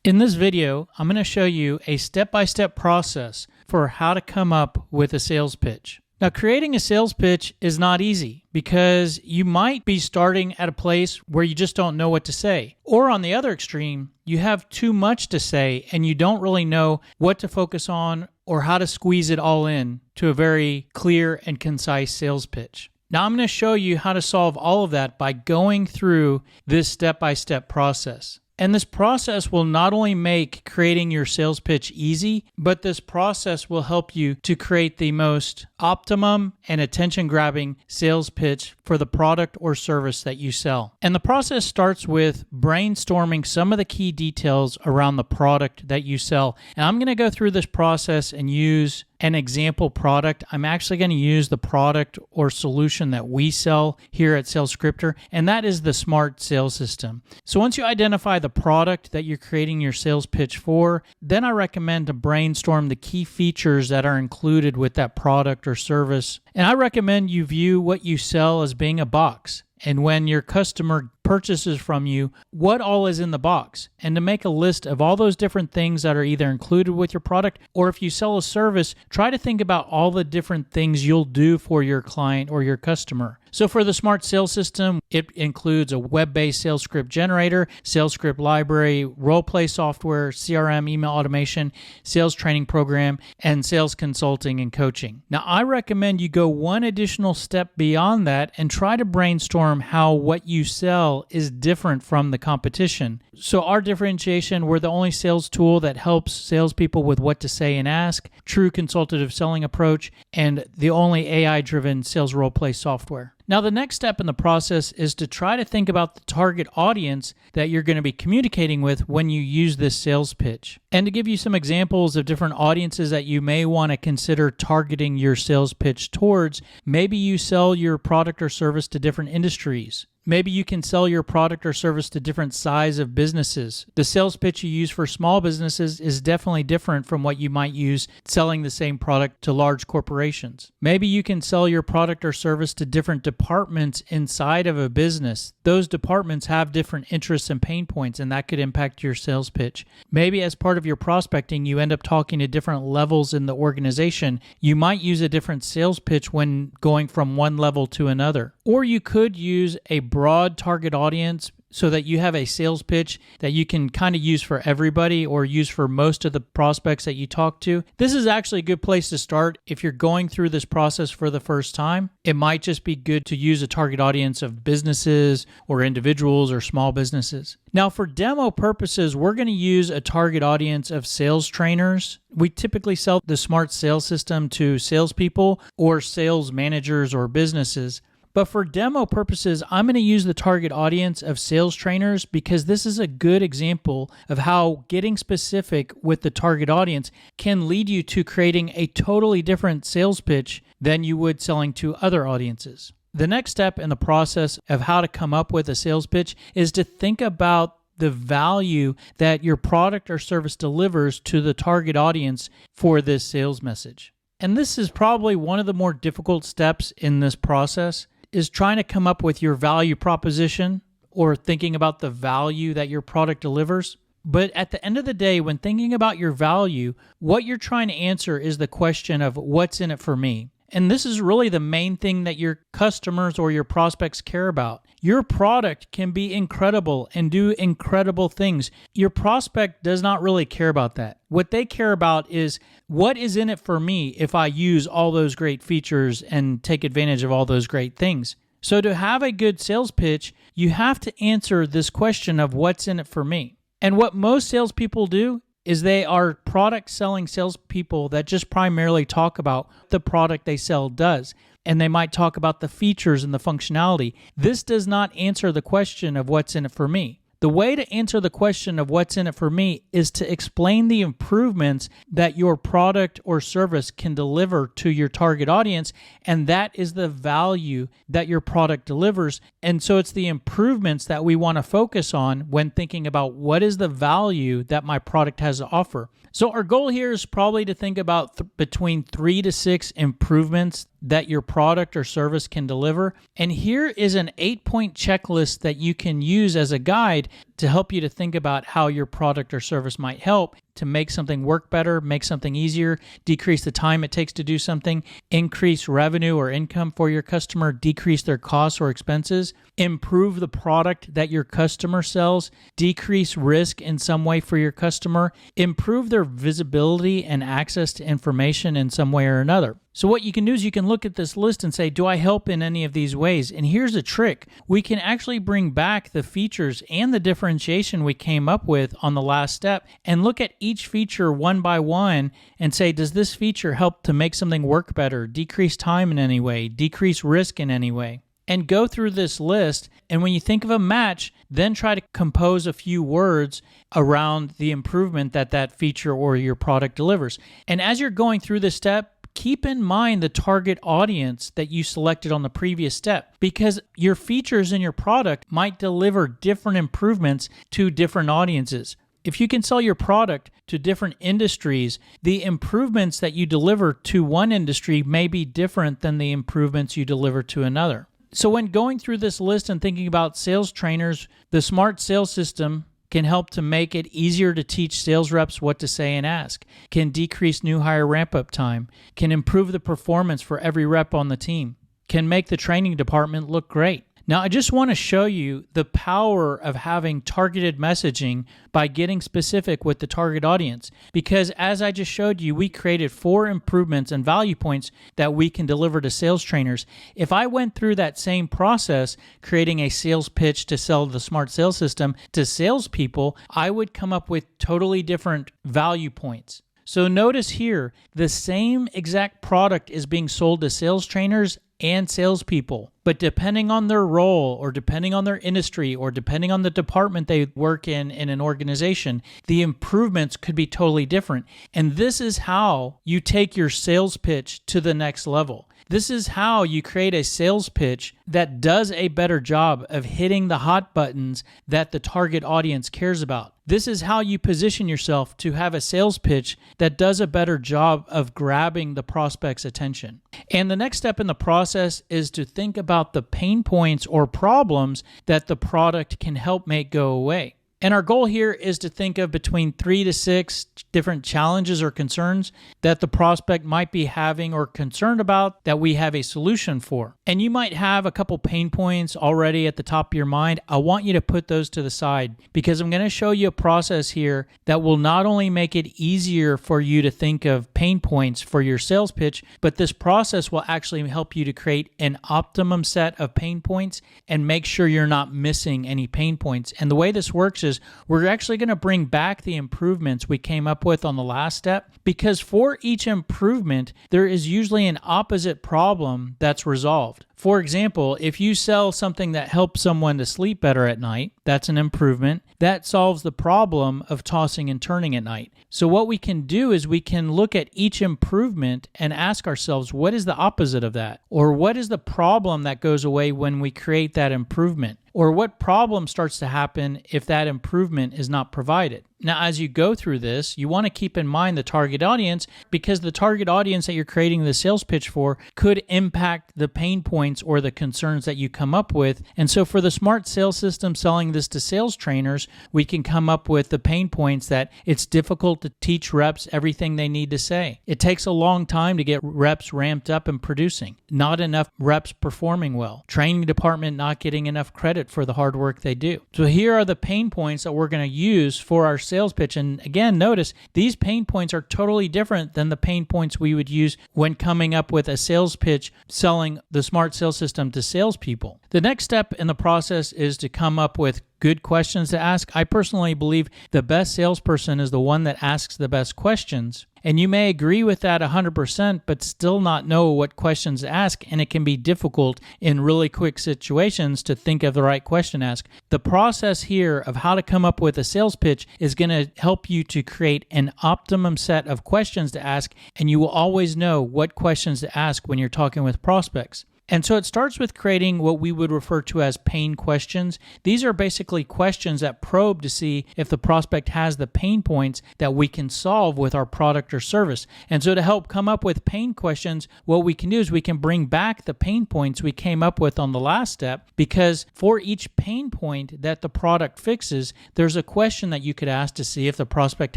In this video, I'm going to show you a step-by-step process for how to come up with a sales pitch. Now, creating a sales pitch is not easy because you might be starting at a place where you just don't know what to say. Or on the other extreme, you have too much to say and you don't really know what to focus on or how to squeeze it all in to a very clear and concise sales pitch. Now, I'm going to show you how to solve all of that by going through this step-by-step process. And this process will not only make creating your sales pitch easy, but this process will help you to create the most optimum and attention-grabbing sales pitch for the product or service that you sell. And the process starts with brainstorming some of the key details around the product that you sell. And I'm going to go through this process and use an example product. I'm actually going to use the product or solution that we sell here at SalesScripter, and that is the Smart Sales System. So once you identify the product that you're creating your sales pitch for, then I recommend to brainstorm the key features that are included with that product or service. And I recommend you view what you sell as being a box. And when your customer purchases from you, what all is in the box, and to make a list of all those different things that are either included with your product, or if you sell a service, try to think about all the different things you'll do for your client or your customer. So for the Smart Sales System, it includes a web-based sales script generator, sales script library, role-play software, CRM, email automation, sales training program, and sales consulting and coaching. Now, I recommend you go one additional step beyond that and try to brainstorm how what you sell is different from the competition. So our differentiation, we're the only sales tool that helps salespeople with what to say and ask, true consultative selling approach, and the only AI-driven sales role-play software. Now, the next step in the process is to try to think about the target audience that you're going to be communicating with when you use this sales pitch. And to give you some examples of different audiences that you may want to consider targeting your sales pitch towards, maybe you sell your product or service to different industries. Maybe you can sell your product or service to different size of businesses. The sales pitch you use for small businesses is definitely different from what you might use selling the same product to large corporations. Maybe you can sell your product or service to different departments inside of a business. Those departments have different interests and pain points, and that could impact your sales pitch. Maybe as part of your prospecting, you end up talking to different levels in the organization. You might use a different sales pitch when going from one level to another. Or you could use a broad target audience so that you have a sales pitch that you can kind of use for everybody or use for most of the prospects that you talk to. This is actually a good place to start if you're going through this process for the first time. It might just be good to use a target audience of businesses or individuals or small businesses. Now, for demo purposes, we're going to use a target audience of sales trainers. We typically sell the Smart Sales System to salespeople or sales managers or businesses. But for demo purposes, I'm going to use the target audience of sales trainers because this is a good example of how getting specific with the target audience can lead you to creating a totally different sales pitch than you would selling to other audiences. The next step in the process of how to come up with a sales pitch is to think about the value that your product or service delivers to the target audience for this sales message. And this is probably one of the more difficult steps in this process, is trying to come up with your value proposition or thinking about the value that your product delivers. But at the end of the day, when thinking about your value, what you're trying to answer is the question of what's in it for me. And this is really the main thing that your customers or your prospects care about. Your product can be incredible and do incredible things. Your prospect does not really care about that. What they care about is what is in it for me if I use all those great features and take advantage of all those great things. So to have a good sales pitch, you have to answer this question of what's in it for me. And what most salespeople do is they are product selling salespeople that just primarily talk about the product they sell does. And they might talk about the features and the functionality. This does not answer the question of what's in it for me. The way to answer the question of what's in it for me is to explain the improvements that your product or service can deliver to your target audience, and that is the value that your product delivers. And so it's the improvements that we want to focus on when thinking about what is the value that my product has to offer. So our goal here is probably to think about between 3 to 6 improvements that your product or service can deliver. And here is an 8-point checklist that you can use as a guide to help you to think about how your product or service might help to make something work better, make something easier, decrease the time it takes to do something, increase revenue or income for your customer, decrease their costs or expenses, improve the product that your customer sells, decrease risk in some way for your customer, improve their visibility and access to information in some way or another. So what you can do is you can look at this list and say, do I help in any of these ways? And here's a trick. We can actually bring back the features and the differentiation we came up with on the last step and look at each feature one by one and say, does this feature help to make something work better, decrease time in any way, decrease risk in any way? And go through this list, and when you think of a match, then try to compose a few words around the improvement that that feature or your product delivers. And as you're going through this step, keep in mind the target audience that you selected on the previous step, because your features in your product might deliver different improvements to different audiences. If you can sell your product to different industries, the improvements that you deliver to one industry may be different than the improvements you deliver to another. So when going through this list and thinking about sales trainers, the Smart Sales System can help to make it easier to teach sales reps what to say and ask, can decrease new hire ramp-up time, can improve the performance for every rep on the team, can make the training department look great. Now, I just want to show you the power of having targeted messaging by getting specific with the target audience, because as I just showed you, we created 4 improvements and value points that we can deliver to sales trainers. If I went through that same process, creating a sales pitch to sell the Smart Sales System to salespeople, I would come up with totally different value points. So notice here, the same exact product is being sold to sales trainers and salespeople, but depending on their role or depending on their industry or depending on the department they work in an organization, the improvements could be totally different. And this is how you take your sales pitch to the next level. This is how you create a sales pitch that does a better job of hitting the hot buttons that the target audience cares about. This is how you position yourself to have a sales pitch that does a better job of grabbing the prospect's attention. And the next step in the process is to think about the pain points or problems that the product can help make go away. And our goal here is to think of between 3 to 6 different challenges or concerns that the prospect might be having or concerned about that we have a solution for. And you might have a couple pain points already at the top of your mind. I want you to put those to the side because I'm going to show you a process here that will not only make it easier for you to think of pain points for your sales pitch, but this process will actually help you to create an optimum set of pain points and make sure you're not missing any pain points. And the way this works is we're actually going to bring back the improvements we came up with on the last step, because for each improvement, there is usually an opposite problem that's resolved. For example, if you sell something that helps someone to sleep better at night, that's an improvement. That solves the problem of tossing and turning at night. So what we can do is we can look at each improvement and ask ourselves, what is the opposite of that? Or what is the problem that goes away when we create that improvement? Or what problem starts to happen if that improvement is not provided? Now, as you go through this, you want to keep in mind the target audience, because the target audience that you're creating the sales pitch for could impact the pain points or the concerns that you come up with. And so for the Smart Sales System, selling this to sales trainers, we can come up with the pain points that it's difficult to teach reps everything they need to say. It takes a long time to get reps ramped up and producing. Not enough reps performing well. Training department not getting enough credit for the hard work they do. So here are the pain points that we're going to use for our sales pitch. And again, notice these pain points are totally different than the pain points we would use when coming up with a sales pitch selling the Smart Sales System to salespeople. The next step in the process is to come up with good questions to ask. I personally believe the best salesperson is the one that asks the best questions. And you may agree with that 100%, but still not know what questions to ask. And it can be difficult in really quick situations to think of the right question to ask. The process here of how to come up with a sales pitch is going to help you to create an optimum set of questions to ask. And you will always know what questions to ask when you're talking with prospects. And so it starts with creating what we would refer to as pain questions. These are basically questions that probe to see if the prospect has the pain points that we can solve with our product or service. And so to help come up with pain questions, what we can do is we can bring back the pain points we came up with on the last step, because for each pain point that the product fixes, there's a question that you could ask to see if the prospect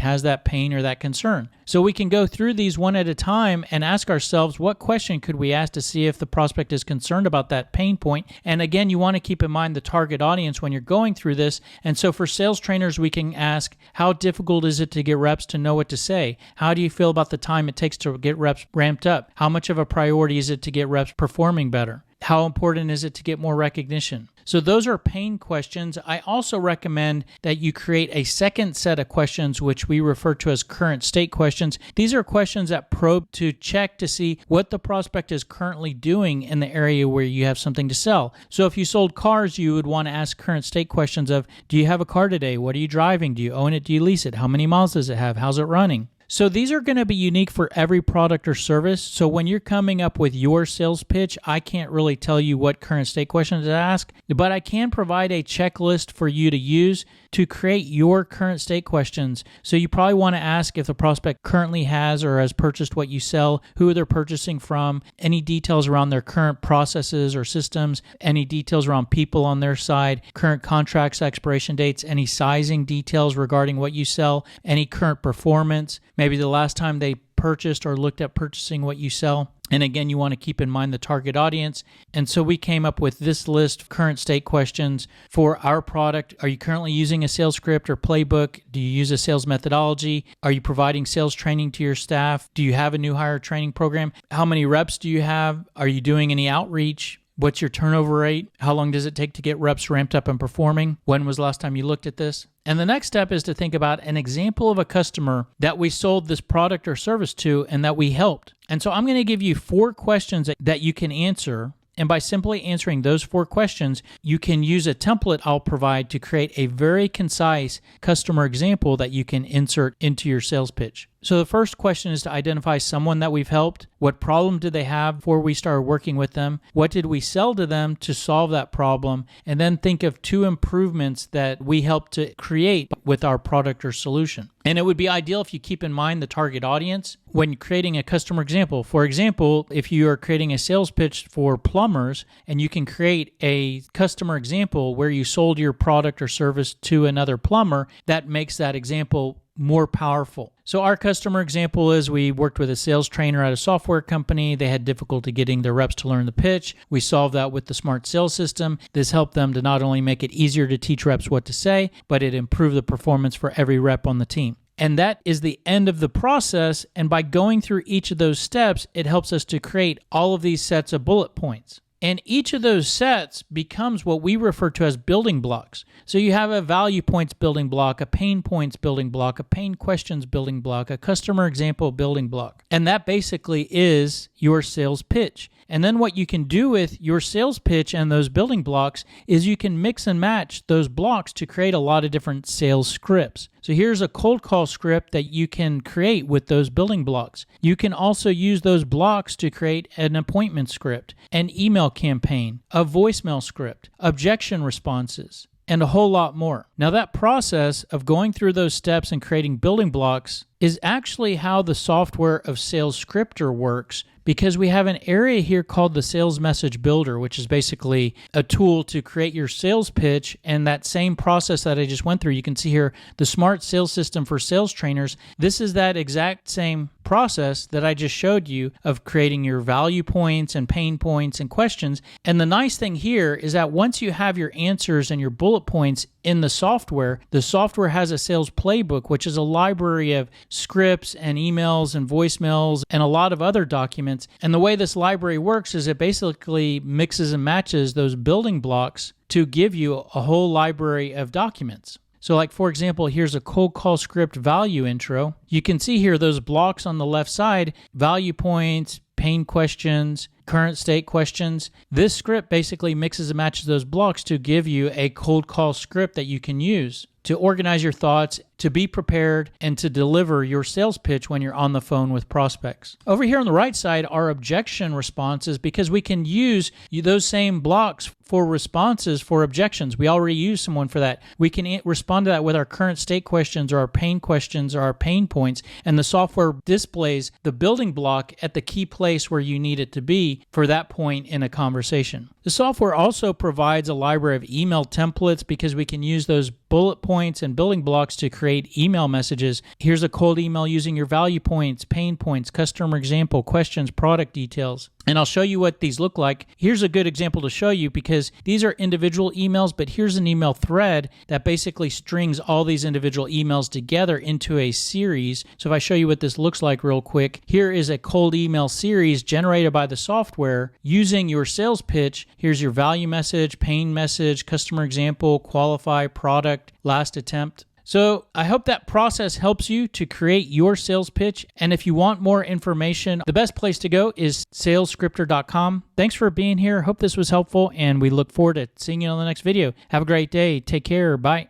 has that pain or that concern. So we can go through these one at a time and ask ourselves, what question could we ask to see if the prospect is concerned about that pain point? And again, you want to keep in mind the target audience when you're going through this. And so for sales trainers, we can ask, how difficult is it to get reps to know what to say? How do you feel about the time it takes to get reps ramped up? How much of a priority is it to get reps performing better? How important is it to get more recognition? So those are pain questions. I also recommend that you create a second set of questions, which we refer to as current state questions. These are questions that probe to check to see what the prospect is currently doing in the area where you have something to sell. So if you sold cars, you would want to ask current state questions of, do you have a car today? What are you driving? Do you own it? Do you lease it? How many miles does it have? How's it running? So these are going to be unique for every product or service. So when you're coming up with your sales pitch, I can't really tell you what current state questions to ask, but I can provide a checklist for you to use to create your current state questions. So you probably want to ask if the prospect currently has or has purchased what you sell, who they're purchasing from, any details around their current processes or systems, any details around people on their side, current contracts, expiration dates, any sizing details regarding what you sell, any current performance, maybe the last time they purchased or looked at purchasing what you sell. And again, you want to keep in mind the target audience. And so we came up with this list of current state questions for our product. Are you currently using a sales script or playbook? Do you use a sales methodology? Are you providing sales training to your staff? Do you have a new hire training program? How many reps do you have? Are you doing any outreach? What's your turnover rate? How long does it take to get reps ramped up and performing? When was the last time you looked at this? And the next step is to think about an example of a customer that we sold this product or service to and that we helped. And so I'm going to give you 4 questions that you can answer. And by simply answering those 4 questions, you can use a template I'll provide to create a very concise customer example that you can insert into your sales pitch. So the first question is to identify someone that we've helped. What problem did they have before we started working with them? What did we sell to them to solve that problem? And then think of 2 improvements that we helped to create with our product or solution. And it would be ideal if you keep in mind the target audience when creating a customer example. For example, if you are creating a sales pitch for plumbers and you can create a customer example where you sold your product or service to another plumber, that makes that example more powerful. So our customer example is we worked with a sales trainer at a software company. They had difficulty getting their reps to learn the pitch. We solved that with the smart sales system. This helped them to not only make it easier to teach reps what to say, but it improved the performance for every rep on the team. And that is the end of the process. And by going through each of those steps, it helps us to create all of these sets of bullet points. And each of those sets becomes what we refer to as building blocks. So you have a value points building block, a pain points building block, a pain questions building block, a customer example building block. And that basically is your sales pitch. And then what you can do with your sales pitch and those building blocks is you can mix and match those blocks to create a lot of different sales scripts. So here's a cold call script that you can create with those building blocks. You can also use those blocks to create an appointment script, an email campaign, a voicemail script, objection responses, and a whole lot more. Now that process of going through those steps and creating building blocks is actually how the software of Sales Scripter works, because we have an area here called the Sales Message Builder, which is basically a tool to create your sales pitch. And that same process that I just went through, you can see here, the Smart Sales System for Sales Trainers. This is that exact same process that I just showed you of creating your value points and pain points and questions. And the nice thing here is that once you have your answers and your bullet points in the software has a sales playbook, which is a library of scripts and emails and voicemails and a lot of other documents. And the way this library works is it basically mixes and matches those building blocks to give you a whole library of documents. So like, for example, here's a cold call script value intro. You can see here those blocks on the left side, value points, pain questions, current state questions. This script basically mixes and matches those blocks to give you a cold call script that you can use to organize your thoughts to be prepared and to deliver your sales pitch when you're on the phone with prospects. Over here on the right side are objection responses, because we can use those same blocks for responses for objections. We already use someone for that. We can respond to that with our current state questions or our pain questions or our pain points, and the software displays the building block at the key place where you need it to be for that point in a conversation. The software also provides a library of email templates, because we can use those bullet points and building blocks to create email messages. Here's a cold email using your value points, pain points, customer example, questions, product details. And I'll show you what these look like. Here's a good example to show you, because these are individual emails, but here's an email thread that basically strings all these individual emails together into a series. So if I show you what this looks like real quick, here is a cold email series generated by the software using your sales pitch. Here's your value message, pain message, customer example, qualify, product, last attempt. So I hope that process helps you to create your sales pitch. And if you want more information, the best place to go is salesscripter.com. Thanks for being here. Hope this was helpful, and we look forward to seeing you on the next video. Have a great day. Take care. Bye.